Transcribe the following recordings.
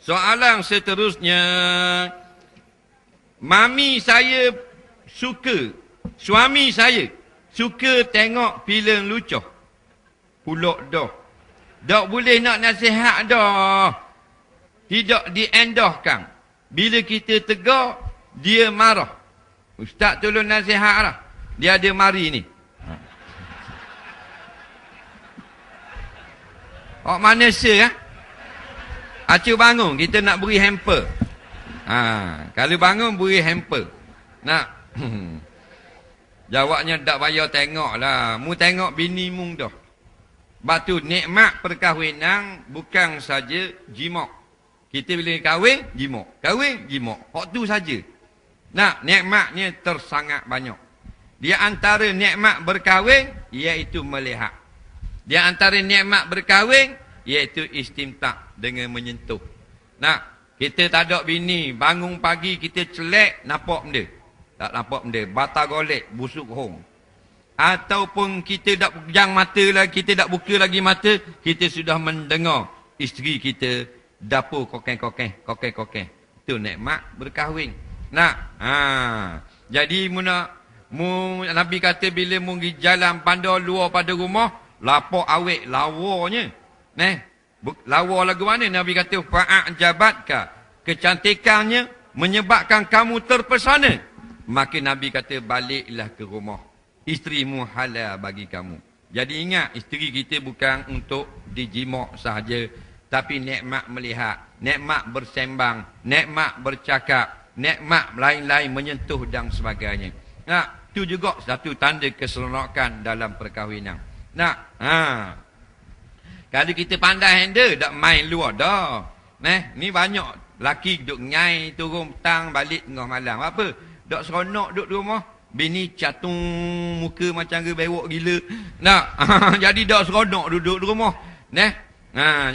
Soalan seterusnya. Mami saya suka, suami saya suka tengok filem lucu. Pulak dah. Tak boleh nak nasihat dah. Tidak diendahkan. Bila kita tegur, dia marah. Ustaz tolong nasihat lah. Dia ada mari ni. Awak mana sir? Acu bangun, kita nak beri hamper. Kalau bangun, beri hamper. Nak? Jawabnya tak payah tengok lah. Mu tengok bini mu dah. Batu nikmat perkahwinan bukan saja jimat. Kita bila kahwin, jimat. Kahwin, jimat. Hak tu saja. Nak, nikmatnya tersangat banyak. Di antara nikmat berkahwin, iaitu melihat. Di antara nikmat berkahwin, iaitu istimta' dengan menyentuh. Nak, kita tak ada bini, bangun pagi kita celek, nampak benda. Tak nampak benda, batal golek, busuk hong. Ataupun kita tak pejang mata lagi, kita tak buka lagi mata, kita sudah mendengar isteri kita dapur kokeng-kokeng, kokeng-kokeng. Itu nikmat berkahwin. Nak, jadi Nabi kata bila mu pergi jalan pandai luar pada rumah, lapor awet lawanya. Lawa lagu mana? Nabi kata fa'ajabatka, kecantikannya menyebabkan kamu terpesona. Maka Nabi kata baliklah ke rumah. Isterimu halal bagi kamu. Jadi ingat, isteri kita bukan untuk dijimak sahaja, tapi nikmat melihat, nikmat bersembang, nikmat bercakap, nikmat lain-lain menyentuh dan sebagainya. Nah, itu juga satu tanda keseronokan dalam perkahwinan. Nah, kalau kita pandai handle, tak main luar dah. Ni banyak laki duduk nyai, turun petang, balik tengah malam. Apa? Tak seronok duduk di rumah. Bini catung muka macam gebewok gila. Nak, jadi tak seronok duduk di rumah.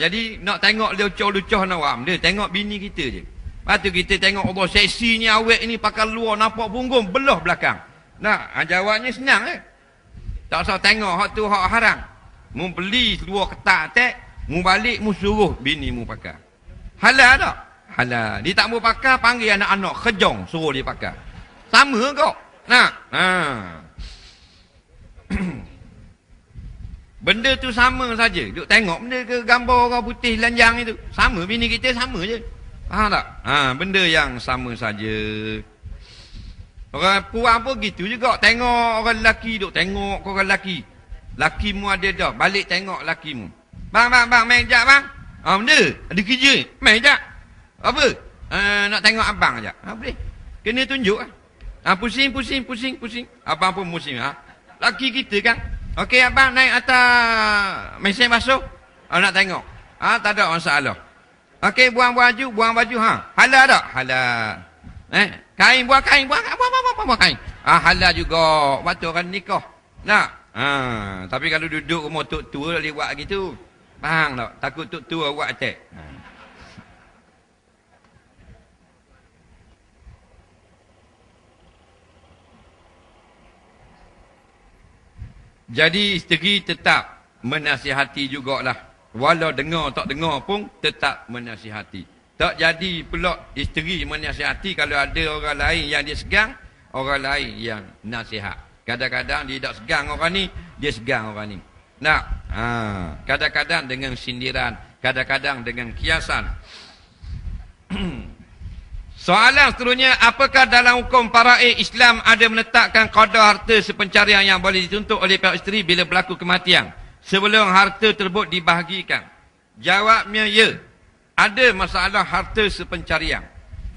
Jadi nak tengok lucuh-lucuh nak wam. Dia tengok bini kita je. Lepas tu kita tengok Allah seksinya awet ni pakai luar nampak punggung belah belakang. Nak, jawabnya senang Tak usah tengok hak tu hak haram. Mu beli luar ketak tek, mu balik mu suruh bini mu pakai. Halal tak? Halal. Dia tak mau pakai, panggil anak-anak kejong suruh dia pakai. Sama kau. Nah. Benda tu sama saja. Duk tengok benda ke gambar orang putih lanjang itu. Sama bini kita sama je. Faham tak? Benda yang sama saja. Orang puan pun gitu juga. Tengok orang lelaki duk tengok orang lelaki. Laki mu ada dah. Balik tengok laki mu. Bang, main jap bang. Benda? Ada kerja? Main jap. Apa? Nak tengok abang jap. Boleh. Kena tunjuk lah. Pusing. Abang pun pusing. Laki kita kan. Okey abang naik atas mesin basuh. Nak tengok. Tak ada masalah. Okey buang baju. Halal tak? Halal. Kain buang kain. Halal juga. Waktu orang nikah. Nak? Tapi kalau duduk rumah tok tua dia buat gitu. Faham tak? Takut tok tua buat attack. Jadi isteri tetap menasihati jugalah. Walau dengar tak dengar pun tetap menasihati. Tak jadi pula isteri menasihati kalau ada orang lain yang dia segang, orang lain yang nasihat. Kadang-kadang dia tak segang orang ni, dia segang orang ni. Nah, kadang-kadang dengan sindiran, kadang-kadang dengan kiasan. Soalan seterusnya, apakah dalam hukum faraid Islam ada menetapkan qada harta sepencarian yang boleh dituntut oleh pihak isteri bila berlaku kematian sebelum harta tersebut dibahagikan? Jawabnya ya. Ada masalah harta sepencarian.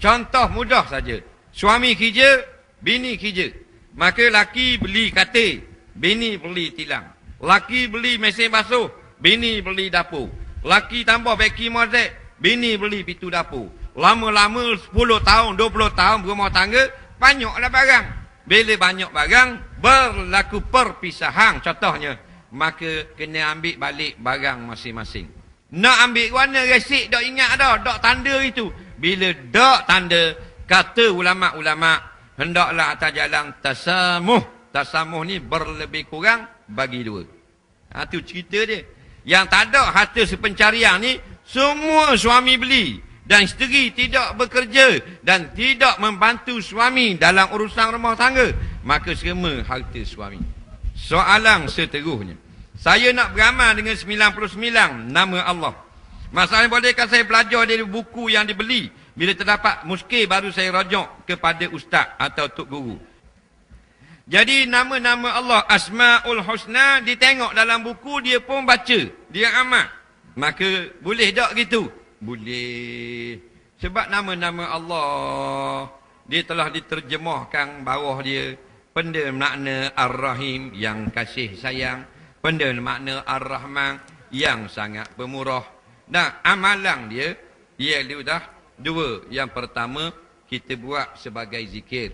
Contoh mudah saja. Suami kerja, bini kerja. Maka laki beli katil, bini beli tilang. Laki beli mesin basuh, bini beli dapur. Laki tambah vacuum modek, bini beli pintu dapur. Lama-lama 10 tahun, 20 tahun berumah tangga, banyaklah barang. Bila banyak barang, berlaku perpisahan contohnya. Maka kena ambil balik barang masing-masing. Nak ambil warna resik, tak ingat dah, tak tanda itu. Bila tak tanda, kata ulama'-ulama', hendaklah atas jalan tasamuh. Tasamuh ni berlebih kurang bagi dua. Itu cerita dia. Yang tak ada harta sepencarian ni, semua suami beli. dan isteri tidak bekerja dan tidak membantu suami dalam urusan rumah tangga, maka semua harta suami. Soalan seterusnya, saya nak beramal dengan 99 nama Allah. Masalahnya, bolehkah saya belajar dari buku yang dibeli? Bila terdapat muskil, baru saya rujuk kepada ustaz atau tok guru. Jadi nama-nama Allah, Asmaul Husna, ditengok dalam buku, dia pun baca, dia amal. Maka boleh tak gitu? Boleh. Sebab nama-nama Allah, dia telah diterjemahkan bawah dia. Benda makna Ar-Rahim, yang kasih sayang. Benda makna Ar-Rahman, yang sangat pemurah. Dan amalan dia, dah dua. Yang pertama, kita buat sebagai zikir.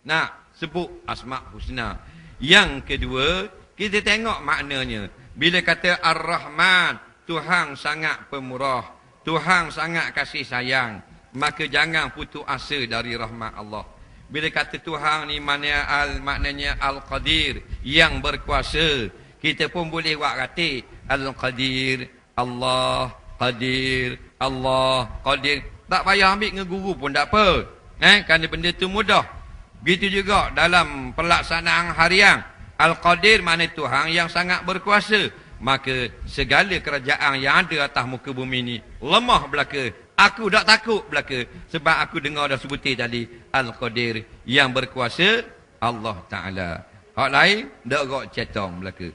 Nak sebut Asma' Husna. Yang kedua, kita tengok maknanya. Bila kata Ar-Rahman, Tuhan sangat pemurah, Tuhan sangat kasih sayang, maka jangan putus asa dari rahmat Allah. Bila kata Tuhan ni maknanya Al-Qadir, yang berkuasa, kita pun boleh buat kata Al-Qadir, Allah Qadir, Allah Qadir. Tak payah ambil dengan guru pun tak apa. Kerana benda tu mudah. Begitu juga dalam pelaksanaan harian. Al-Qadir makna Tuhan yang sangat berkuasa. Maka segala kerajaan yang ada atas muka bumi ni lemah belaka. Aku tak takut belaka. Sebab aku dengar dah sebutir tadi. Al-Qadir, yang berkuasa Allah Ta'ala. Hak lain, tak rok cetong belaka.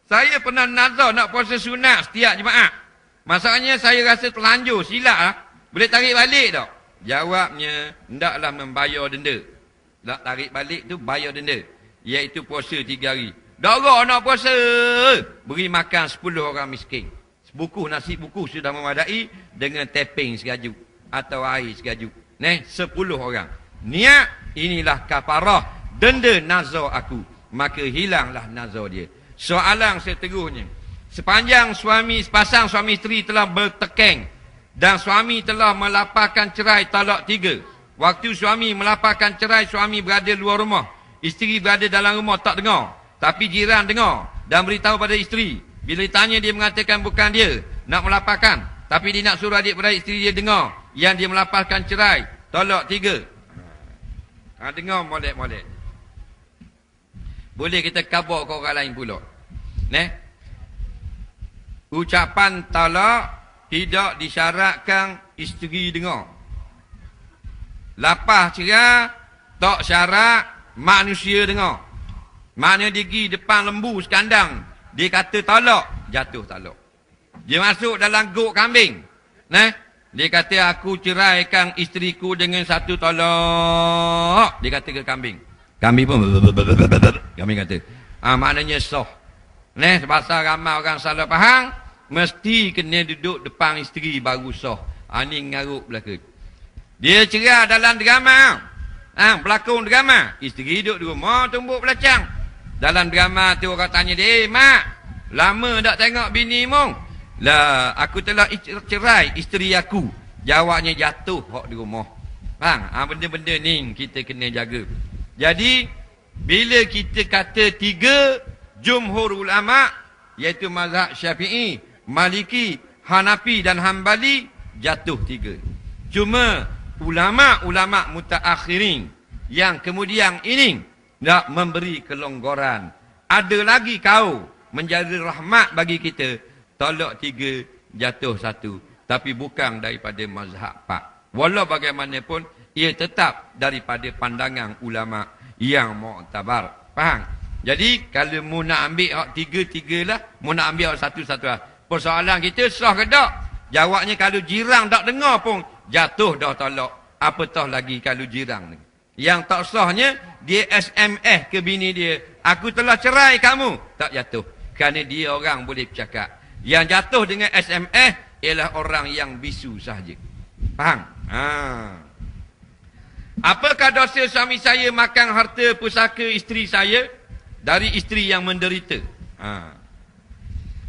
Saya pernah nazar nak puasa sunat setiap Jumaat. Masalahnya saya rasa terlanjur, silap lah. Boleh tarik balik tak? Jawabnya, hendaklah membayar denda. Tak tarik balik tu bayar denda. Iaitu puasa 3 hari. Darah nak puasa. Beri makan 10 orang miskin. Sebuku nasi buku sudah memadai dengan tapping segajuk. Atau air segajuk. 10 orang. Niat, inilah kafarah. Denda nazar aku. Maka hilanglah nazar dia. Soalan seterusnya. Sepanjang sepasang suami isteri telah bertekeng. Dan suami telah melapaskan cerai talak 3. Waktu suami melapaskan cerai, suami berada luar rumah. Isteri berada dalam rumah tak dengar. Tapi jiran dengar dan beritahu pada isteri. Bila ditanya, dia mengatakan bukan dia nak melapaskan. Tapi dia nak suruh adik-beradik isteri dia dengar yang dia melapaskan cerai talak 3. Dengar molek-molek. Boleh kita khabar ke orang lain pula. Ucapan talak tidak disyaratkan isteri dengar. Lapah cerai tak syarat manusia dengar. Makna dia pergi depan lembu sekandang, dia kata talak, jatuh talak. Dia masuk dalam gok kambing. Dia kata aku ceraikan isteriku dengan 1 talak. Dia kata ke kambing. Kambing pun kambing kata. Maknanya sah. Sebab ramai orang salah faham, mesti kena duduk depan isteri baru sah. Ini ngaruk belaka. Dia cerai dalam drama. Pelakon drama. Isteri duduk di rumah tumbuk belacang. Dalam drama tu orang tanya dia, mak, lama tak tengok bini mu? Lah, aku telah cerai isteri aku. Jawabnya jatuh hak di rumah. Benda-benda ni kita kena jaga. Jadi, bila kita kata 3 jumhur ulama, iaitu mazhab Syafi'i, Maliki, Hanafi dan Hambali, jatuh 3. Cuma ulama-ulama mutaakhirin yang kemudian ini nak memberi kelonggaran. Ada lagi kau menjadi rahmat bagi kita. Talak 3, jatuh 1. Tapi bukan daripada mazhab 4. Walau bagaimanapun, ia tetap daripada pandangan ulama yang mu'tabar. Faham? Jadi, kalau mu nak ambil hak 3 lah, mu nak ambil hak 1 lah. Persoalan kita, sah ke tak? Jawabnya, kalau jirang tak dengar pun, jatuh dah talak. Apatah lagi kalau jirang ni. Yang tak sahnya, dia SMS ke bini dia, aku telah cerai kamu. Tak jatuh. Kerana dia orang boleh bercakap. Yang jatuh dengan SMS ialah orang yang bisu sahaja. Faham? Apakah dosa suami saya makan harta pusaka isteri saya dari isteri yang menderita?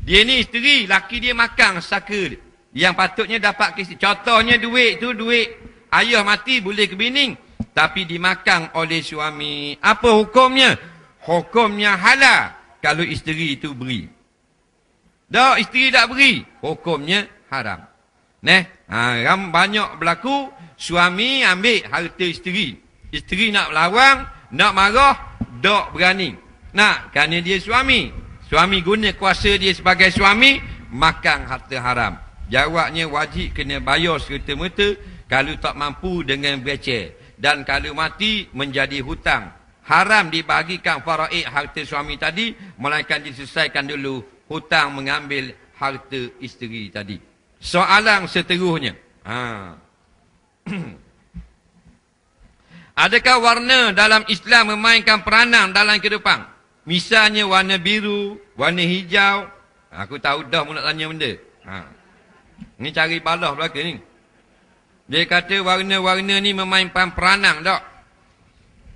Dia ni isteri, laki dia makan saka yang patutnya dapat ke isteri. Contohnya duit tu, duit ayah mati boleh ke bini. Tapi dimakan oleh suami. Apa hukumnya? Hukumnya halal kalau isteri itu beri. Tak, isteri tak beri, hukumnya haram. Banyak berlaku, suami ambil harta isteri. Isteri nak lawan, nak marah, tak berani. Kerana dia suami. Suami guna kuasa dia sebagai suami, makan harta haram. Jawabnya wajib kena bayar serta-merta, kalau tak mampu dengan beceh. Dan kalau mati menjadi hutang. Haram dibagikan faraid harta suami tadi, melainkan diselesaikan dulu hutang mengambil harta isteri tadi. Soalan seterusnya. Adakah warna dalam Islam memainkan peranan dalam kehidupan? Misalnya warna biru, warna hijau. Aku tahu dah nak tanya benda. Ni cari balah belaka ni. Dia kata warna-warna ni memainkan peranan tak?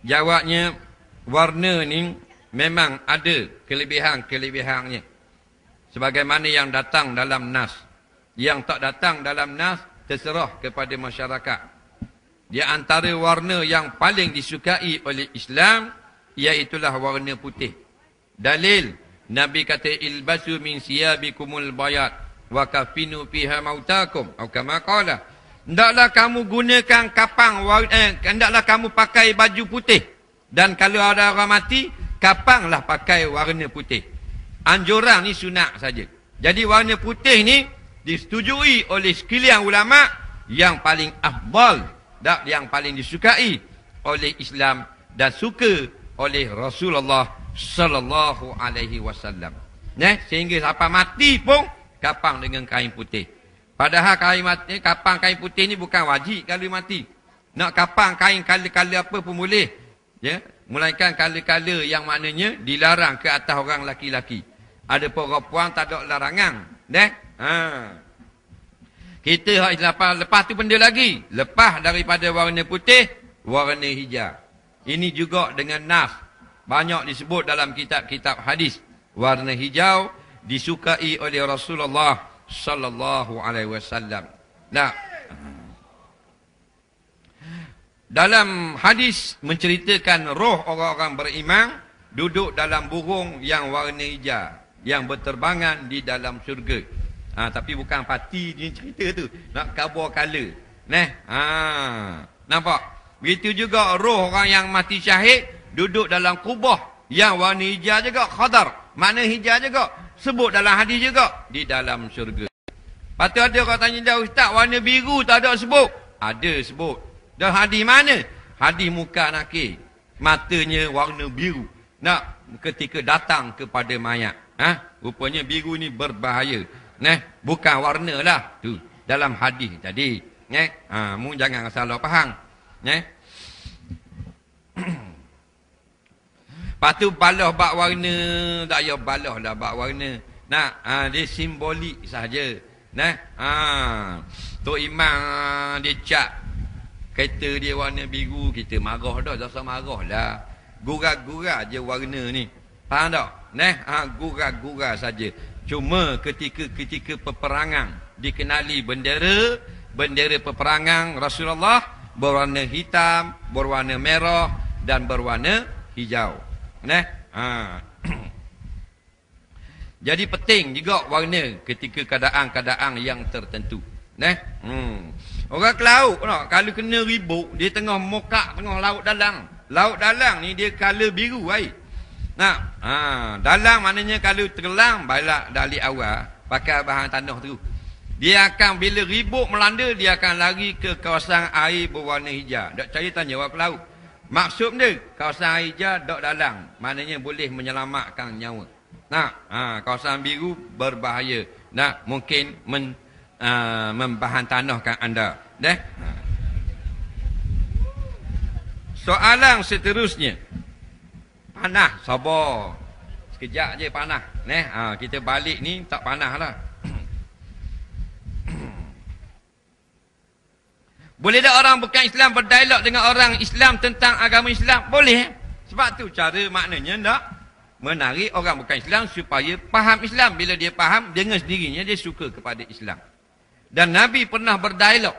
Jawabnya, warna ni memang ada kelebihan-kelebihannya. Sebagaimana yang datang dalam nas. Yang tak datang dalam nas, terserah kepada masyarakat. Di antara warna yang paling disukai oleh Islam, iaitulah warna putih. Dalil, Nabi kata, ilbasu min siyabikumul bayat, wa kafinu fiha mautakum. Atau kama qala. Hendaklah kamu gunakan kapang, hendaklah kamu pakai baju putih. Dan kalau ada orang mati, kapanglah pakai warna putih. Anjuran ni sunat saja. Jadi warna putih ni disetujui oleh sekalian ulama yang paling afdal, yang paling disukai oleh Islam dan suka oleh Rasulullah sallallahu alaihi wasallam. Sehingga sampai mati pun kapang dengan kain putih. Padahal kapang kain putih ni bukan wajib kalau mati. Nak kapang kain kala-kala apa pun boleh. Melainkan kala-kala yang maknanya dilarang ke atas orang laki-laki. Ada perempuan tak ada larangan. Kita lepas tu benda lagi. Lepas daripada warna putih, warna hijau. Ini juga dengan nas. Banyak disebut dalam kitab-kitab hadis. Warna hijau disukai oleh Rasulullah sallallahu alaihi wasallam. Dalam hadis menceritakan roh orang-orang beriman duduk dalam burung yang warna hijau yang berterbangan di dalam syurga. Tapi bukan parti ni cerita tu, nak cover color. Nampak? Begitu juga roh orang yang mati syahid duduk dalam kubah yang warna hijau juga, khadar. Mana hijau juga, sebut dalam hadis juga di dalam syurga. Lepas tu ada orang tanya dah, ustaz, warna biru tak ada sebut? Ada sebut. Dah hadis mana? Hadis muka nakir. Matanya warna biru. Nak ketika datang kepada mayat. Rupanya biru ni berbahaya. Bukan warna lah. Tu dalam hadis tadi. Mu jangan salah faham. Lepas tu balah bak warna, tak payah balah dah bak warna. Dia simbolik sahaja. Tok Imam dia cat kereta dia warna biru, kita marah dah, tak usah marah lah. Gurau-gurau je warna ni. Faham tak? Gurau-gurau saja. Cuma ketika peperangan dikenali bendera peperangan Rasulullah berwarna hitam, berwarna merah dan berwarna hijau. Jadi penting juga warna ketika keadaan-keadaan yang tertentu. Orang ke laut, kalau kena ribut, dia tengah mokak, tengah laut dalang. Laut dalang ni dia color biru air. Dalang maknanya kalau terlang, balak dari awal, pakai bahan tanah tu. Dia akan bila ribut melanda, dia akan lari ke kawasan air berwarna hijau. Dok cari tanya orang ke laut. Maksud dia, kawasan air hijau dok dalang. Maknanya boleh menyelamatkan nyawa. Kawasan biru berbahaya. Mungkin membahan tanahkan anda. Soalan seterusnya. Panah, sabar. Sekejap je panah. Kita balik ni tak panah lah. Boleh tak orang bukan Islam berdialog dengan orang Islam tentang agama Islam? Boleh. Sebab tu cara maknanya nak menarik orang bukan Islam supaya faham Islam. Bila dia faham, dengan sendirinya dia suka kepada Islam. Dan Nabi pernah berdialog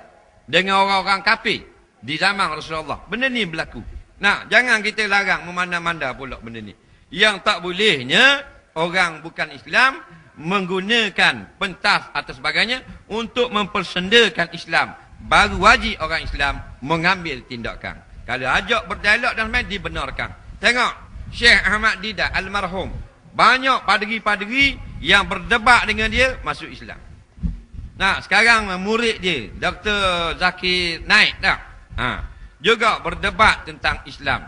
dengan orang-orang kafir di zaman Rasulullah. Benda ni berlaku. Jangan kita larang memandang-mandang pula benda ni. Yang tak bolehnya orang bukan Islam menggunakan pentas atau sebagainya untuk mempersendakan Islam, baru wajib orang Islam mengambil tindakan. Kalau ajak berdialog dan main dibenarkan. Tengok Syekh Ahmad Didat almarhum, banyak paderi-paderi yang berdebat dengan dia masuk Islam. Nah, sekarang murid dia Dr. Zakir Naik dah. Juga berdebat tentang Islam,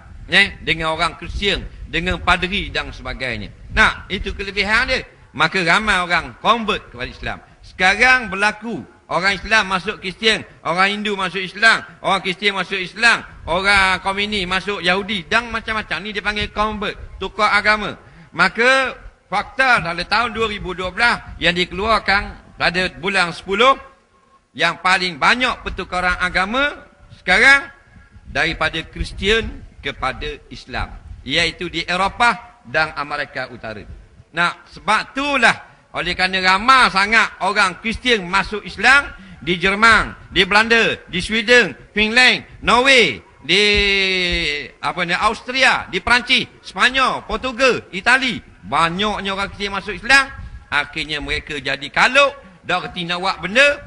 dengan orang Kristian, dengan paderi dan sebagainya. Nah, itu kelebihan dia. Maka ramai orang convert kepada Islam. Sekarang berlaku orang Islam masuk Kristian, orang Hindu masuk Islam, orang Kristian masuk Islam, orang Komunis masuk Yahudi dan macam-macam. Ni dia panggil convert, tukar agama. Maka fakta dalam tahun 2012 yang dikeluarkan pada bulan 10, yang paling banyak pertukaran agama sekarang daripada Kristian kepada Islam, iaitu di Eropah dan Amerika Utara. Nah, sebab itulah oleh kerana ramai sangat orang Kristian masuk Islam di Jerman, di Belanda, di Sweden, Finland, Norway, di Austria, di Perancis, Sepanyol, Portugal, Itali. Banyaknya orang Kristian masuk Islam. Akhirnya mereka jadi kalau dah kerti nak buat benda,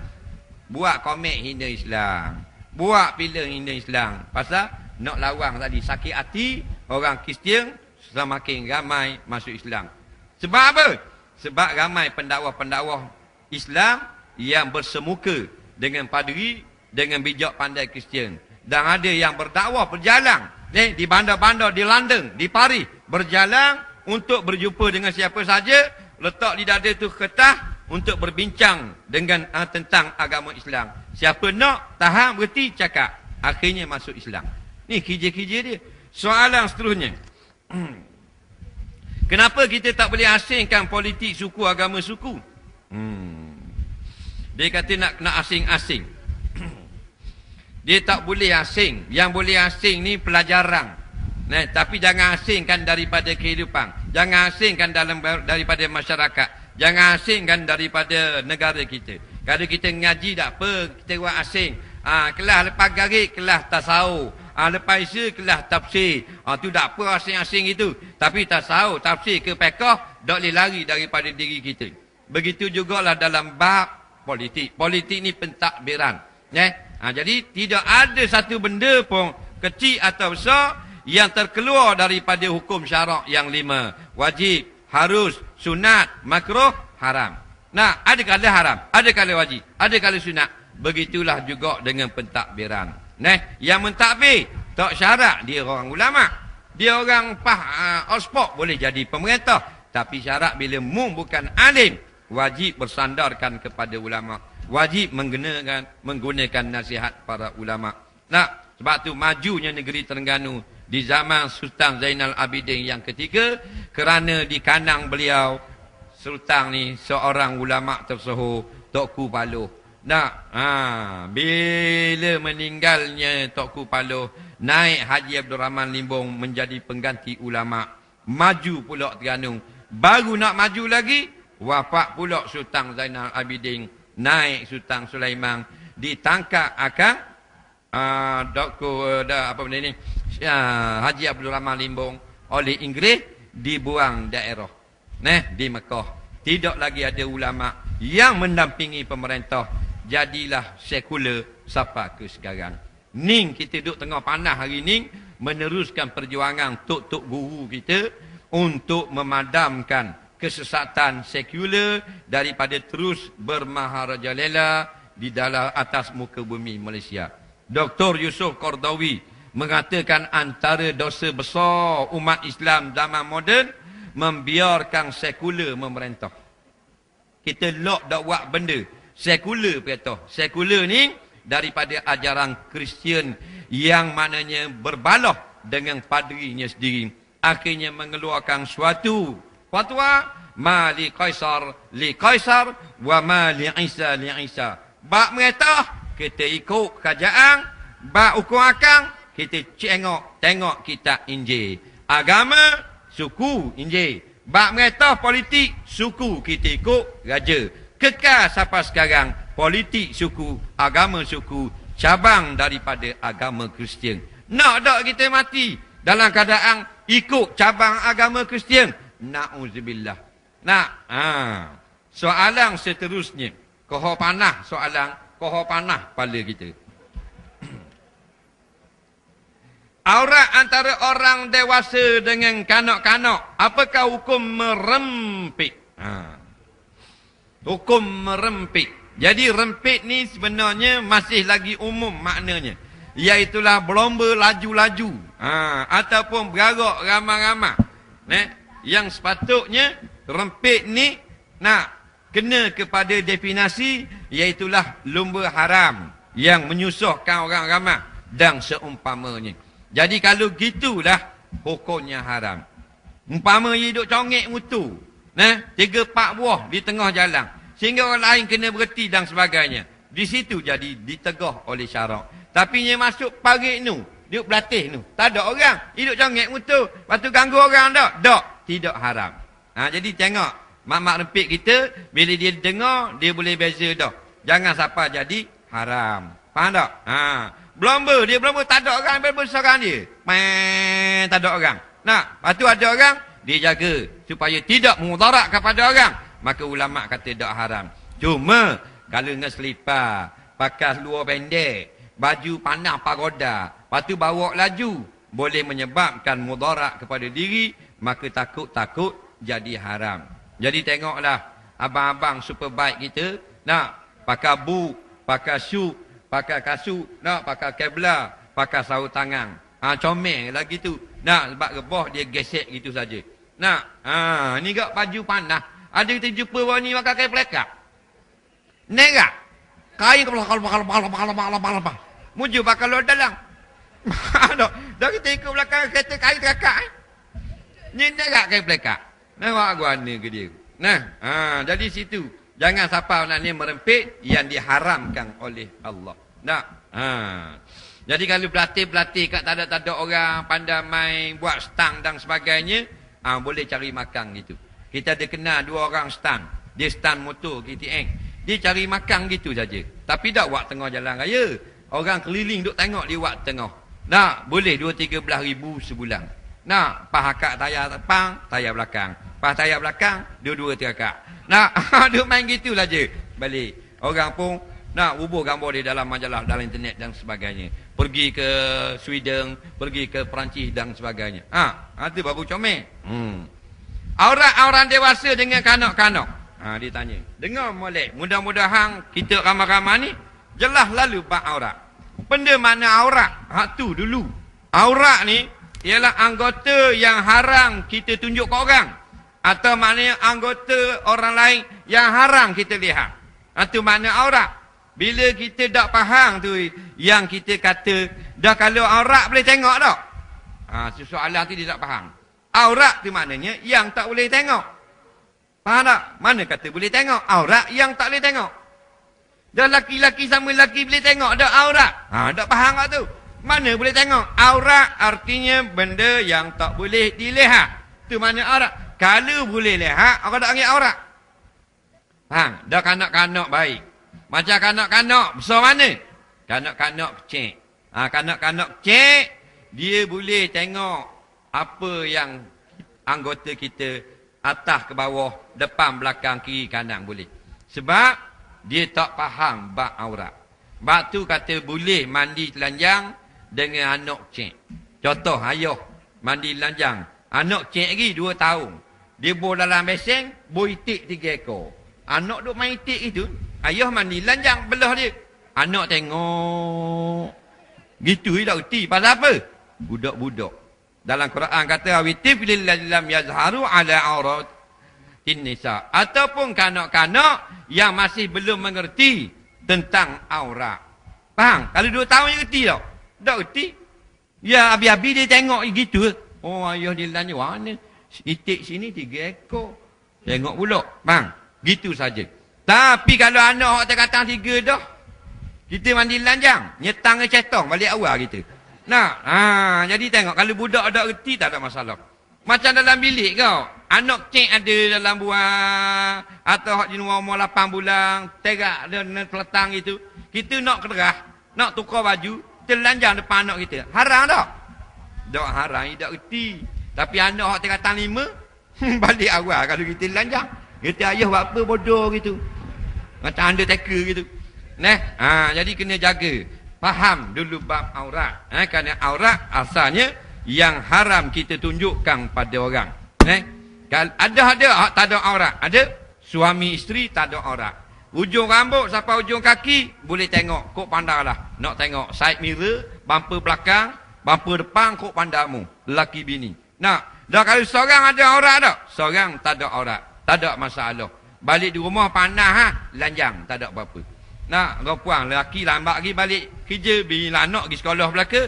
buat komik hina Islam, buat filem hina Islam. Pasal nak lawan tadi, sakit hati orang Kristian semakin ramai masuk Islam. Sebab apa? Sebab ramai pendakwah-pendakwah Islam yang bersemuka dengan paderi, dengan bijak pandai Kristian. Dan ada yang berdakwah berjalan di bandar-bandar di London, di Paris, berjalan untuk berjumpa dengan siapa saja, letak di dada tu kertas untuk berbincang dengan tentang agama Islam. Siapa nak, tahan, berhenti, cakap. Akhirnya masuk Islam. Ni kerja-kerja dia. Soalan seterusnya. Kenapa kita tak boleh asingkan politik suku, agama suku? Dia kata nak asing-asing. Dia tak boleh asing. Yang boleh asing ni pelajaran. Tapi jangan asingkan daripada kehidupan. Jangan asingkan daripada masyarakat. Jangan asingkan daripada negara kita. Kalau kita ngaji tak apa, kita buat asing. Kelas lepas garis, kelas tasawuf. Lepas Isya, kelas tafsir. Tu tak apa asing-asing itu. Tapi tasawuf, tafsir ke fiqh, tak boleh lari daripada diri kita. Begitu jugalah dalam bab politik. Politik ni pentadbiran. Jadi tidak ada satu benda pun, kecil atau besar, yang terkeluar daripada hukum syarak yang 5. Wajib, harus, sunat, makruh, haram. Nah, ada kala haram, ada kala wajib, ada kala sunat. Begitulah juga dengan pentadbiran. Yang mentadbir tak syarat dia orang ulama. Dia orang ospok boleh jadi pemerintah. Tapi syarat bila bukan alim, wajib bersandarkan kepada ulama. Wajib menggunakan nasihat para ulama. Nah, sebab tu majunya negeri Terengganu di zaman Sultan Zainal Abidin yang ketiga, kerana di kanang beliau Sultan ni seorang ulama tersohor, Tok Ku Paloh. Bila meninggalnya Tok Ku Paloh, naik Haji Abdul Rahman Limbong menjadi pengganti ulama. Maju pula Terengganu. Baru nak maju lagi, wafat pula Sultan Zainal Abidin. Naik Sultan Sulaiman, ditangkap akan Haji Abdul Rahman Limbong oleh Inggeris, dibuang daerah di Mekah. Tidak lagi ada ulama yang mendampingi pemerintah. Jadilah sekular sampai ke sekarang. Ning kita duduk tengah panas hari ni, meneruskan perjuangan tok-tok guru kita untuk memadamkan kesesatan sekular daripada terus bermaharajalela di dalam atas muka bumi Malaysia. Dr. Yusuf Qardawi mengatakan antara dosa besar umat Islam zaman moden membiarkan sekular memerintah. Kita lock dak buat benda sekular kata. Sekular ni daripada ajaran Kristian yang maknanya berbalah dengan padrinya sendiri. Akhirnya mengeluarkan suatu fatwa, ma li Kaisar wa ma li Isa li Isa. Bak merintah kita ikut kerajaan, bak ukur akang kita tengok kitab Injil. Agama suku Injil. Bak merintah politik suku kita ikut raja. Kekal sampai sekarang politik suku, agama suku, cabang daripada agama Kristian. Nak tak kita mati dalam keadaan ikut cabang agama Kristian? Na'udzubillah. Soalan seterusnya. Koho panah soalan. Koho panah kepala kita. Aurat antara orang dewasa dengan kanak-kanak. Apakah hukum merempit? Hukum merempit. Jadi rempit ni sebenarnya masih lagi umum maknanya. Iaitulah berlomba laju-laju. Ataupun bergarak ramai-ramai. Yang sepatutnya rempit ni nak kena kepada definisi. Iaitulah lumba haram. Yang menyusahkan orang ramai. Dan seumpamanya. Jadi kalau gitulah hukumnya haram. Umpama hidup congek mutu. 3-4 buah di tengah jalan. Sehingga orang lain kena berhenti dan sebagainya. Di situ jadi ditegah oleh syarak. Tapi dia masuk parit tu. Dia berlatih tu. Tak ada orang. Hidup congek mutu. Lepas tu ganggu orang tak? Tak. Tidak haram. Jadi tengok. Mak-mak rempit kita. Bila dia dengar. Dia boleh beza dah. Jangan siapa jadi haram. Faham tak? Berlomba, dia berlomba, tak ada orang, berseorang dia. Tak ada orang. Lepas tu ada orang, dia jaga. Supaya tidak mudarat kepada orang. Maka ulama' kata tak haram. Cuma, kalau dengan selipar, pakai luar pendek, baju panah pagoda, lepas tu bawa laju, boleh menyebabkan mudarat kepada diri, maka takut-takut jadi haram. Jadi tengoklah, abang-abang superbike kita, pakai boot, pakai shoe, pakai kasut, pakai kebla, pakai sarung tangan. Comel lagi tu. Sebab rebah dia gesek gitu saja. Ni gak baju panah. Ada kita jumpa orang ni pakai kain pelekak. Nerak. Kain kepala. Muju bakal lo dalam. Dah kita ikut belakang kereta kain kakak. Ni nerak kain pelekak. Nampak gua ni ke dia. Jadi situ. Jangan siapa nak ni merempit yang diharamkan oleh Allah. Jadi kalau berlatih-berlatih kat tak ada orang pandai main buat stang dan sebagainya, boleh cari makan gitu. Kita ada kenal 2 orang stang. Dia stang motor KTM. Dia cari makan gitu saja. Tapi tak buat tengah jalan raya. Orang keliling duk tengok dia buat tengah. Boleh 2-13 ribu sebulan. Pas akak tayar depan, tayar belakang. Pas tayar belakang, dua-dua terakak. Dia main gitu saja. Balik. Orang pun hubung gambar dia dalam majalah, dalam internet dan sebagainya. Pergi ke Sweden, pergi ke Perancis dan sebagainya. Itu baru comel. Aurat orang dewasa dengan kanak-kanak. Dia tanya. Dengar molek. Mudah-mudahan kita ramai-ramai ni jelas lalu bab aurat. Benda mana aurat? Tu dulu. Aurat ni ialah anggota yang haram kita tunjuk ke orang. Atau maknanya anggota orang lain yang haram kita lihat. Itu makna aurat. Bila kita tak faham tu, yang kita kata, dah kalau aurat boleh tengok tak? Soalan tu dia tak faham. Aurat tu maknanya yang tak boleh tengok. Faham tak? Mana kata boleh tengok? Aurat yang tak boleh tengok. Dah laki-laki sama laki boleh tengok dah aurat. Tak faham tak tu? Mana boleh tengok? Aurat artinya benda yang tak boleh dilihat. Tu makna aurat. Kalau boleh lihat, orang tak panggil aurat. Dah kanak-kanak baik. Macam kanak-kanak besar mana? Kanak-kanak kecil. Kanak-kanak kecil, dia boleh tengok apa yang anggota kita atas ke bawah, depan, belakang, kiri, kanan boleh. Sebab dia tak faham bab aurat. Sebab tu kata boleh mandi telanjang dengan anak kecil. Contoh ayah mandi telanjang. Anak kecil lagi 2 tahun. Dia bor dalam besen, bor itik 3 ekor. Anak duk main itik itu, ayah mandi telanjang belah dia. Anak tengok. Gitu dia tak reti. Pasal apa? Budak-budak. Dalam Quran kata, awitif lillalam yazharu ala aurat nisa. Ataupun kanak-kanak yang masih belum mengerti tentang aurat. Faham? Kalau 2 tahun dia reti tak? Tak reti. Ya, habis-habis dia tengok gitu. Oh, ayah dia telanjang. Mana? Itik sini 3 ekor. Tengok pula. Faham? Gitu saja. Tapi kalau anak orang terkatang 3 dah, kita mandi telanjang, nyetang ke cetong balik awal kita. Jadi tengok, kalau budak ada reti tak ada masalah. Macam dalam bilik kau, anak kecil ada dalam buah, atau hak jenis umur 8 bulan, terak dan peletang itu, kita nak kerah, nak tukar baju, telanjang depan anak kita. Haram tak? Tak haram, tak reti. Tapi anak hak terkatang 5, balik awal kalau kita telanjang. Kita ayah buat apa bodoh gitu. Macam undertaker gitu. Jadi kena jaga. Faham dulu bab aurat. Kerana aurat asalnya yang haram kita tunjukkan pada orang. Ada tak ada aurat. Ada suami isteri tak ada aurat. Ujung rambut sampai ujung kaki boleh tengok. Kok pandanglah. Nak tengok side mirror, bumper belakang, bumper depan, kok pandangmu. Lelaki bini. Dah kalau seorang ada aurat tak? Seorang tak ada aurat. Tak ada masalah. Balik di rumah panas lanjang, tak ada apa-apa. Kau puang lelaki lambat lagi balik kerja, bila anak pergi sekolah belaka,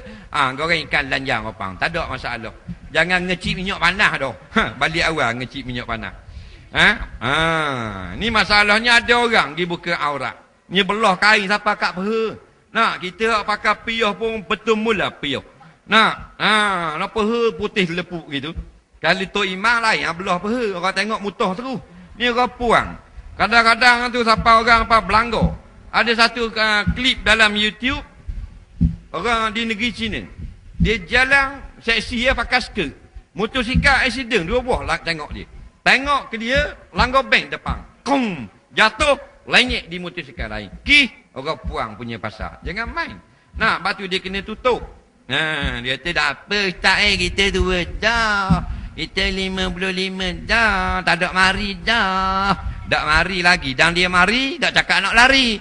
goreng ikan lanjang kau puang. Tak ada masalah. Jangan ngecip minyak panas dah. Balik awal ngecip minyak panas. Ni masalahnya ada orang pergi buka aurat. Ni belah kain sampai kat peha. Kita pakai piyah pun betul mula piyah. Peha putih lepuk gitu. Kalau Tok Imam lain belah peha, orang tengok mutah terus. Ni orang puang. Kadang-kadang tu sampai orang berlanggar. Ada satu klip dalam YouTube. Orang di negeri China. Dia jalan seksi dia pakai skirt. Motosikal accident. 2 buah lah tengok dia. Tengok ke dia. Langgar bank depan. Kong. Jatuh. Lenyek di motosikal lain. Orang puang punya pasal. Jangan main. Lepas tu dia kena tutup. Dia kata tak apa. Tak kita 2 dah. Kita 55 dah. Tak ada mari dah. Tak mari lagi. Dan dia mari. Tak cakap nak lari.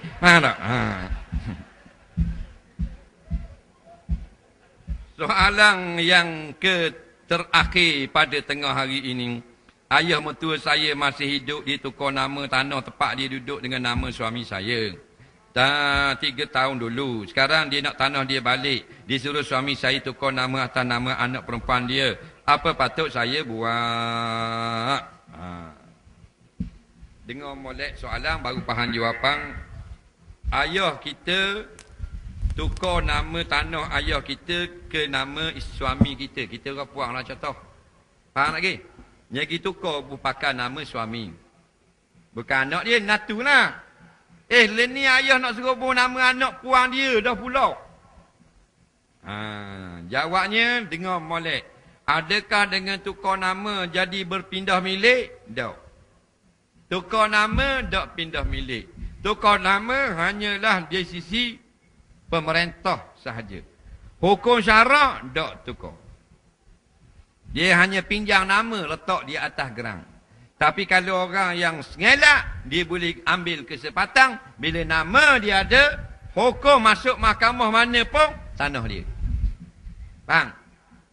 Soalan yang terakhir pada tengah hari ini. Ayah mertua saya masih hidup. Dia tukar nama tanah tempat dia duduk dengan nama suami saya. 3 tahun dulu. Sekarang dia nak tanah dia balik. Dia suruh suami saya tukar nama atas nama anak perempuan dia. Apa patut saya buat? Dengar molek soalan baru faham jawapan. Ayah kita tukar nama tanah ayah kita ke nama suami kita. Kita orang puang lah contoh. Faham lagi? Yang kita tukar pakai nama suami. Bukan anak dia, natu lah. Ni ayah nak suruh nama anak puang dia dah pula. Jawabnya dengar molek. Adakah dengan tukar nama jadi berpindah milik? Tak. Tukar nama tak pindah milik. Tukar nama hanyalah di sisi pemerintah sahaja. Hukum syarak tak tukar. Dia hanya pinjam nama letak di atas gerang. Tapi kalau orang yang sengelak, dia boleh ambil kesempatan bila nama dia ada, hukum masuk mahkamah mana pun tanah dia. Faham?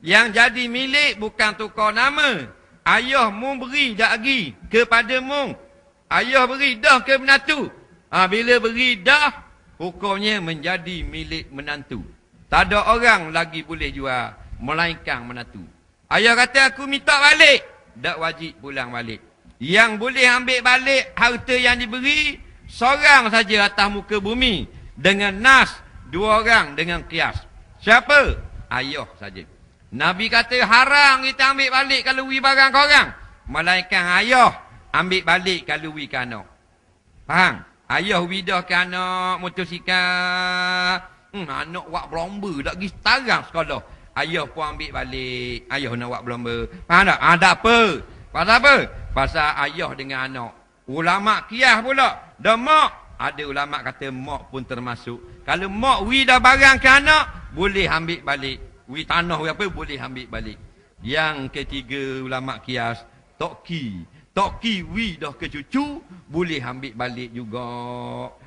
Yang jadi milik bukan tukar nama. Ayahmu beri dah lagi kepadamu. Ayah beri dah ke menantu. Bila beri dah, hukumnya menjadi milik menantu. Tak ada orang lagi boleh jual, melainkan menantu. Ayah kata aku minta balik. Tak wajib pulang balik. Yang boleh ambil balik harta yang diberi, seorang saja atas muka bumi. Dengan nas, 2 orang dengan kias. Siapa? Ayah saja. Nabi kata haram kita ambil balik kalau wi barang korang. Melainkan ayah ambil balik kalau wi ke anak. Faham? Ayah wi dah ke anak motosikal. Anak buat berlomba tak pergi setarang sekolah. Ayah pun ambil balik. Ayah nak buat berlomba. Faham tak? Tak apa. Pasal apa? Pasal ayah dengan anak. Ulama kias pula. Dah mak. Ada ulama kata mak pun termasuk. Kalau mak wi dah barang ke anak, boleh ambil balik. Wi tanah apa boleh ambil balik. Yang ketiga ulama kias, toki. Toki wi dah ke cucu, boleh ambil balik juga.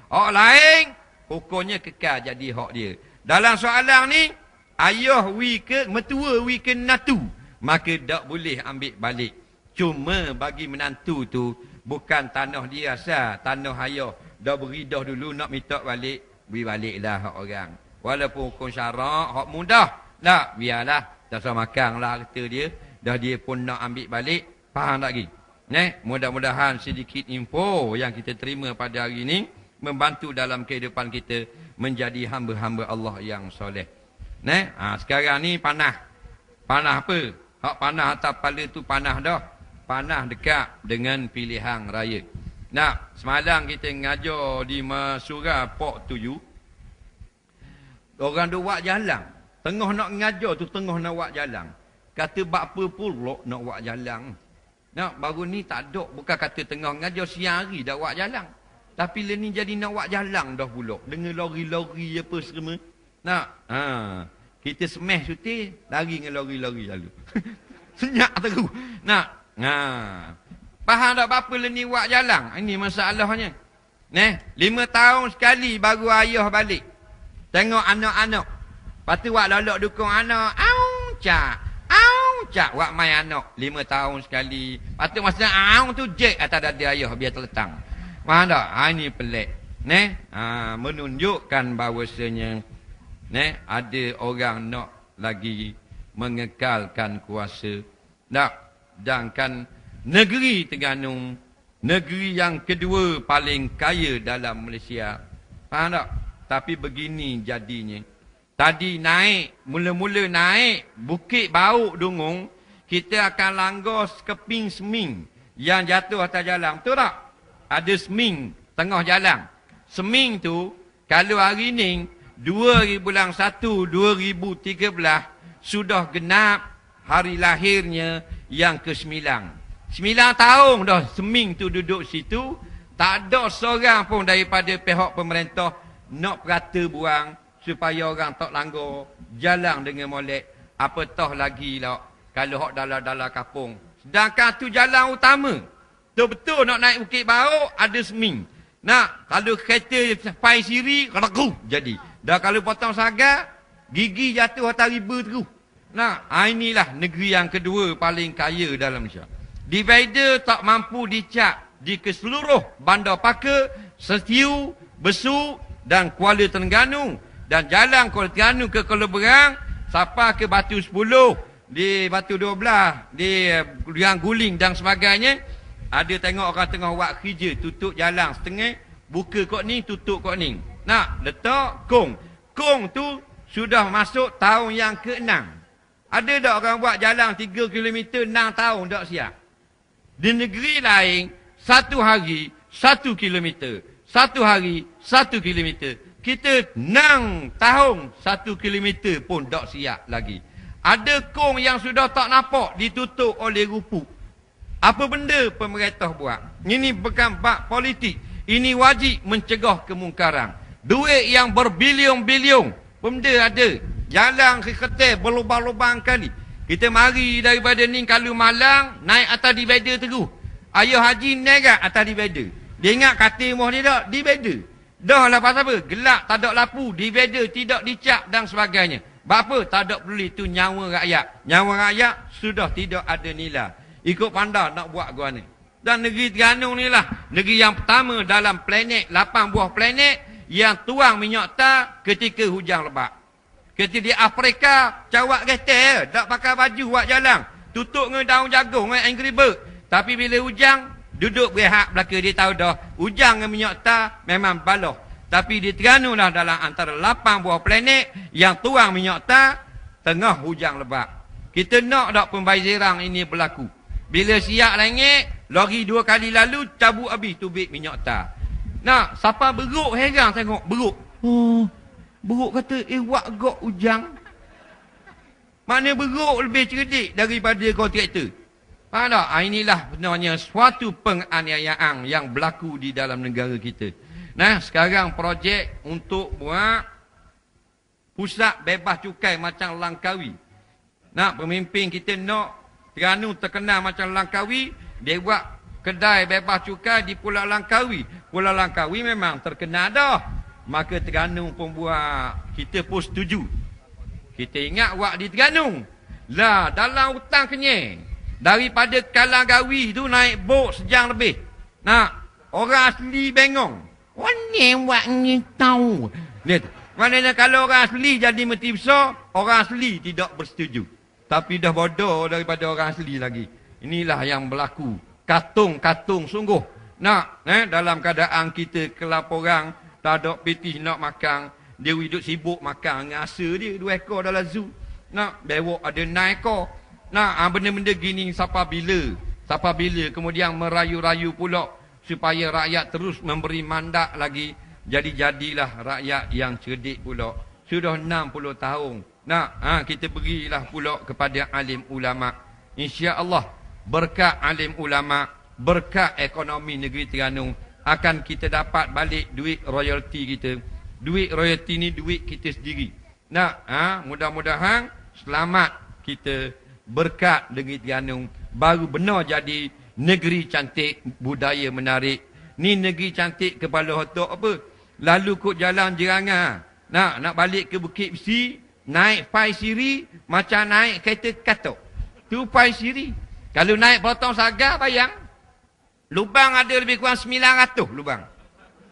Hak lain, hukumnya kekal jadi hak dia. Dalam soalan ni, ayah wi ke, mertua wi ke natu, maka tak boleh ambil balik. Cuma bagi menantu tu, bukan tanah dia asal, tanah ayah. Dah beri dah dulu nak minta balik, wi baliklah hak orang. Walaupun hukum syarak, hak mudah. Tak, biarlah. Tak usah makan lah kata dia. Dah dia pun nak ambil balik. Faham tak lagi? Mudah-mudahan sedikit info yang kita terima pada hari ini membantu dalam kehidupan kita menjadi hamba-hamba Allah yang soleh. Sekarang ni panah. Panah apa? Hak panah atas kepala tu panah dah. Panah dekat dengan pilihan raya. Semalam kita ngajar di Masura Pok Tuju. Orang duk buat jalan. Tengah nak ngajar tu, tengah nak buat jalan. Kata bak apa pula nak buat jalan. Nak baru ni tak ada, bukan kata tengah ngajar siang hari dah wak jalan. Tapi le ni jadi nak wak jalan dah pula. Dengan lori-lori apa semua. Nak, kita semeh suti, lari dengan lori-lori lalu. Senyap terus. Nak, faham tak apa le ni wak jalan? Ini masalahnya. 5 tahun sekali baru ayah balik. Tengok anak-anak. Lepas tu wak lolok dukung anak. Cak, wak main anak 5 tahun sekali. Lepas tu masa tu jek atas dada ayah biar terletang. Faham tak? Ini pelik. Menunjukkan bahawasanya ada orang nak lagi mengekalkan kuasa. Dan kan negeri Terengganu, negeri yang kedua paling kaya dalam Malaysia. Faham tak? Tapi begini jadinya. Tadi naik, mula-mula naik Bukit Bauk Dungung, kita akan langgar keping seming yang jatuh atas jalan. Betul tak? Ada seming tengah jalan. Seming tu, kalau hari ni, 2001-2013, sudah genap hari lahirnya yang ke-9. 9 tahun dah seming tu duduk situ, tak ada seorang pun daripada pihak pemerintah nak perata buang, supaya orang tak langgar jalan dengan molek. Apatah lagi lah kalau hak dalam-dalam kampung. Sedangkan tu jalan utama. Betul-betul nak naik Bukit Bauk ada seming. Nak kalau kereta sampai siri keraku jadi. Dah kalau potong sagar gigi jatuh atas riba terus. Nah, inilah negeri yang kedua paling kaya dalam Malaysia. Divider tak mampu dicap di keseluruh Bandar Paka, Setiu, Besuk dan Kuala Terengganu. Dan jalan Kuala Terengganu ke Kuala Berang, sampai ke Batu 10, di Batu 12, di Yang Guling dan sebagainya. Ada tengok orang tengah buat kerja, tutup jalan setengah, buka kot ni, tutup kot ni. Nak letak kong. Kong tu sudah masuk tahun yang ke-6. Ada tak orang buat jalan 3 km 6 tahun tak siap? Di negeri lain, 1 hari 1 km. 1 hari 1 km. Kita 6 tahun 1 kilometer pun tak siap lagi. Ada kong yang sudah tak nampak ditutup oleh rupuk. Apa benda pemerintah buat? Ini bukan bab politik. Ini wajib mencegah kemungkaran. Duit yang berbilion-bilion benda ada. Jalan ke Ketel berlubang-lubang kali. Kita mari daripada ni kalau Malang naik atas divider terus. Ayah Haji naik atas divider. Dia ingat kata rumah dia tak divider. Dah lah pasal apa? Gelap, tak ada lampu, divider tidak dicap dan sebagainya. Bapa tak ada peduli, itu nyawa rakyat. Nyawa rakyat sudah tidak ada nilai. Ikut pandai nak buat gua ni. Dan negeri Terengganu ni lah negeri yang pertama dalam planet, 8 buah planet yang tuang minyak tar ketika hujan lebat. Ketika di Afrika cawak getel, tak pakai baju buat jalan, tutup dengan daun jagung dengan Angry Bird. Tapi bila hujan duduk berehat belakang, dia tahu dah hujan dengan minyak tar memang baloh. Tapi di Terengganu lah dalam antara 8 buah planet yang tuang minyak tar tengah hujan lebat. Kita nak tak pembaziran ini berlaku. Bila siap langit, lori 2 kali lalu cabut habis tubik minyak tar. Nak, siapa beruk heran tengok, beruk. Beruk kata, wak gok hujan. Mana beruk lebih cerdik daripada kontraktor. Faham tak? Inilah benarnya suatu penganiayaan yang berlaku di dalam negara kita. Nah, sekarang projek untuk buat pusat bebas cukai macam Langkawi. Nak, pemimpin kita nak Terengganu terkenal macam Langkawi, dia buat kedai bebas cukai di Pulau Langkawi. Pulau Langkawi memang terkenal dah. Maka Terengganu pun buat, kita pun setuju. Kita ingat buat di Terengganu. Lah, dalam hutang Kenyir, daripada Kalanggawi tu naik bot sejam lebih. Nak, orang asli bengong. Mana buat ni tahu? Lihat, maknanya kalau orang asli jadi menteri besar, orang asli tidak bersetuju. Tapi dah bodoh daripada orang asli lagi. Inilah yang berlaku. Katung-katung sungguh. Nak, dalam keadaan kita kelaparan, tak ada pitih nak makan, dia hidup sibuk makan dengan asa dia, 2 ekor dalam zoo. Nak, bewok ada 6 ekor. Nak, benda-benda gini sampai bila? Sampai bila kemudian merayu-rayu pula supaya rakyat terus memberi mandat lagi. Jadi-jadilah rakyat yang cerdik pula. Sudah 60 tahun. Nak, kita berilah pula kepada alim ulama. InsyaAllah berkat alim ulama, berkat ekonomi negeri Terengganu, akan kita dapat balik duit royalti kita. Duit royalti ni duit kita sendiri. Mudah-mudahan selamat kita, berkat negeri Terengganu baru benar jadi negeri cantik, budaya menarik. Ni negeri cantik kepala otak apa? Lalu kok jalan Jerangah, nak balik ke Bukit Besi, naik Pai Siri macam naik kereta katok. Tu Pai Siri. Kalau naik Potong Sagar, bayang lubang ada lebih kurang 900 lubang.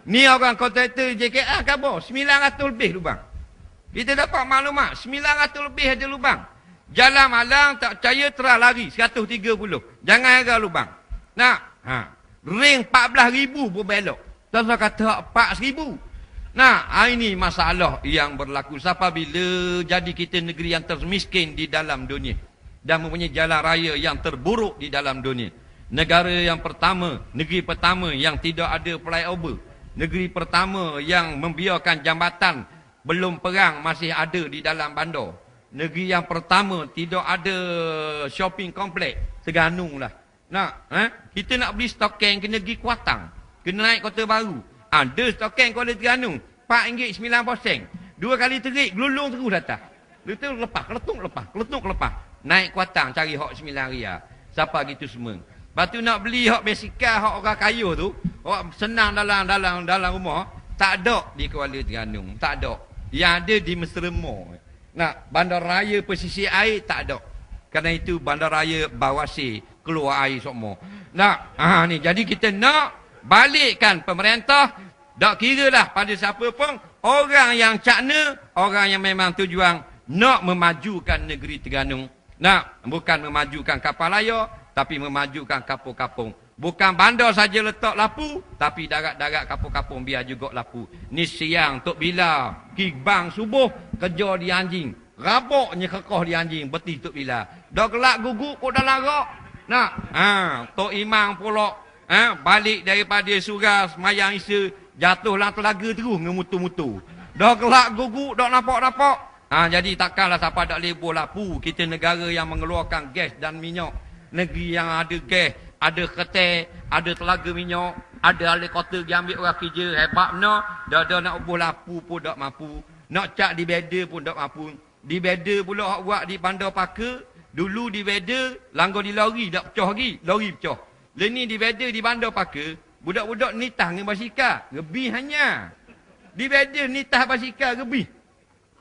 Ni orang kontraktor JKR khabar 900 lebih lubang. Kita dapat maklumat 900 lebih ada lubang. Jalan malang tak percaya terah lari 130. Jangan heran lubang. Ring 14,000 pun belok. Tuan-tuan kata 4,000. Ini masalah yang berlaku. Sampai bila jadi kita negeri yang termiskin di dalam dunia dan mempunyai jalan raya yang terburuk di dalam dunia. Negara yang pertama, negeri pertama yang tidak ada flyover. Negeri pertama yang membiarkan jambatan belum perang masih ada di dalam bandar. Negeri yang pertama tidak ada shopping kompleks. Terengganu lah. Kita nak beli stoken kena pergi Kuatang. Kena naik Kota Baru. Ada stoken Kuala Terengganu RM4.9. 2 kali terik, gelulung terus datang. Lepas, keletuk lepas. Naik Kuatang cari hak RM9. Siapa gitu semua. Lepas tu nak beli hak basikal, hak orang kaya tu, hak senang dalam rumah, tak ada di Kuala Terengganu. Tak ada. Yang ada di Mesremo. Bandaraya pesisir air tak ada. Kerana itu bandaraya Bawasir keluar air semua. Ni jadi kita nak balikkan pemerintah, tak kira lah pada siapa pun, orang yang cakna, orang yang memang tujuan nak memajukan negeri Terengganu. Bukan memajukan kapal layar, tapi memajukan kampung-kampung. Bukan bandar saja letak lapu, tapi darat-darat kampung-kampung biar juga lapu. Ni siang Tok Bila, bang subuh, kerja di anjing. Raboknya kekoh di anjing, betih Tok Bila. Dah gelak guguk pun dalam rak. Tok Imam pula, balik daripada surau semayang Isya, jatuhlah telaga terus ngemutu-mutu. Dah gelak guguk, dah nampak-nampak. Jadi takkanlah siapa tak lebur lapu. Kita negara yang mengeluarkan gas dan minyak. Negeri yang ada gas, ada ketel, ada telaga minyak, ada helikopter yang ambil orang kerja, hebat benar. Dah nak ubuh lapu pun tak mampu. Nak cak di beda pun tak mampu. Di beda pula hak buat di Bandar Paka. Dulu di beda, langgar di lori, tak pecah lagi. Lori pecah. Leni di beda di Bandar Paka, budak-budak nitah dengan basikal. Lebih hanya. Di beda nitah basikal lebih.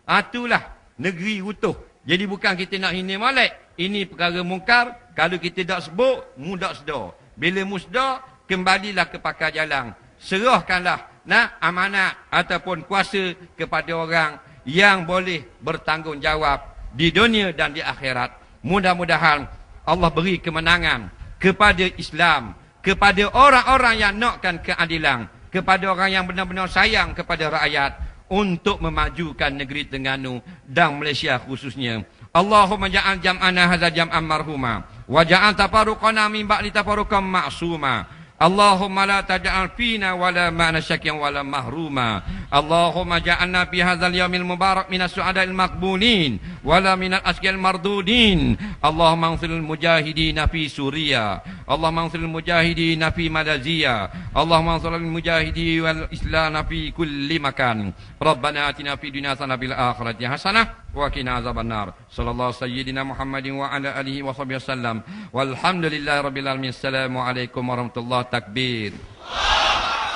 Itulah negeri utuh. Jadi bukan kita nak hina Molek. Ini perkara mungkar. Kalau kita tak sebut, mu tak sedar. Bila mu sedar, kembalilah ke pakar jalan. Serahkanlah amanat ataupun kuasa kepada orang yang boleh bertanggungjawab di dunia dan di akhirat. Mudah-mudahan Allah beri kemenangan kepada Islam, kepada orang-orang yang nakkan keadilan, kepada orang yang benar-benar sayang kepada rakyat, untuk memajukan negeri Terengganu dan Malaysia khususnya. Allahumma ja'al jam'ana hadza jam'an marhuma wa ja'al tafarruqana min ba'di tafarruqan ma'suma. Allahumma la taj'al fina wala ma'na syakyan wala mahruma. Allahumma ja'alna fi hadzal yaumil mubarak minas su'ada'il maqbulin wala minal asqil mardudin. Allahumma anfiril mujahidina fi Suria. Allahumma anfiril mujahidina fi Malaysia. Allahumma anfiril mujahidi wal islam fi kulli makan. Rabbana atina fid dunya hasanah fil akhirati hasanah wa qina azabannar. Sallallahu sayyidina Muhammadin wa ala alihi wa sahbihi wasallam. Walhamdulillahi rabbil alamin. Assalamualaikum warahmatullahi. Takbir.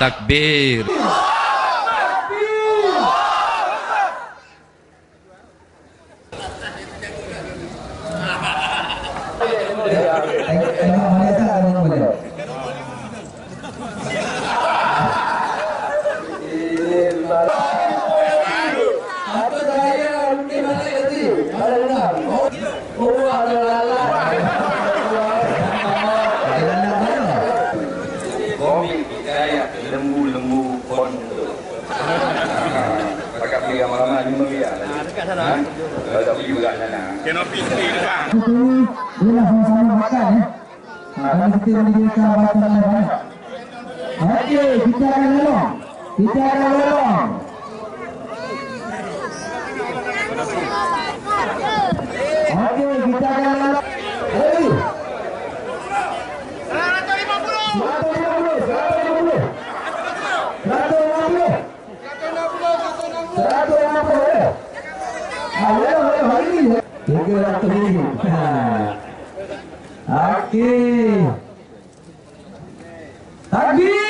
Takbir. Kena pinti dekat. Inilah sama-sama makan ya. Kalau kita menjadi sahabatan banyak. Okey, kita akan lolong. Kita akan lolong. Okey, kita akan lolong. Hey. Boleh hari ni. 300,000. Okey. Takbir.